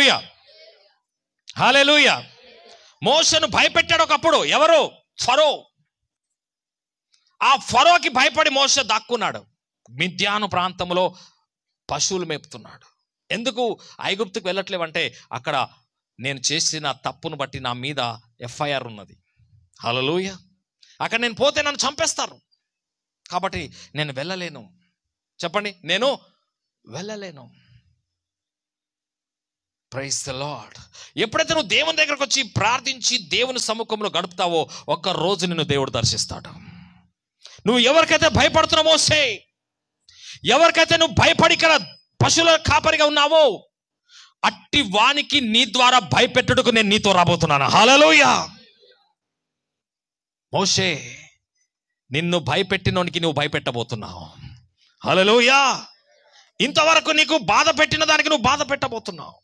హల్లెలూయా, హల్లెలూయా. మోషేను భయపెట్టాడు ఒకప్పుడు ఎవరు? ఫరో. ఆ ఫరోకి భయపడి మోషే దాక్కున్నాడు. మిద్యాను ప్రాంతంలో పశువులు మేపుతున్నాడు. ఎందుకు ఐగుప్తుకు వెళ్ళట్లేవంటే అక్కడ నేను చేసిన తప్పును బట్టి నా మీద ఎఫ్ఐఆర్ ఉన్నది. హల్లెలూయా. అక్కడ నేను పోతే నన్ను చంపేస్తారు, కాబట్టి నేను వెళ్ళలేను. చెప్పండి, నేను వెళ్ళలేను. Praise the Lord. ఎప్పుడైతే నువ్వు దేవుని దగ్గరకు వచ్చి ప్రార్థించి దేవుని సముఖంలో గడుపుతావో ఒక్క రోజు నిన్ను దేవుడు దర్శిస్తాడు. నువ్వు ఎవరికైతే భయపడుతున్నావో ఎవరికైతే నువ్వు భయపడి ఇక్కడ పశువుల కాపరిగా ఉన్నావో అట్టి వానికి నీ ద్వారా భయపెట్టుటకు నేను నీతో రాబోతున్నాను. హల్లెలూయా. మోషే, నిన్ను భయపెట్టినోనికి నువ్వు భయపెట్టబోతున్నావు. హల్లెలూయా. ఇంతవరకు నీకు బాధ పెట్టిన దానికి నువ్వు బాధ పెట్టబోతున్నావు.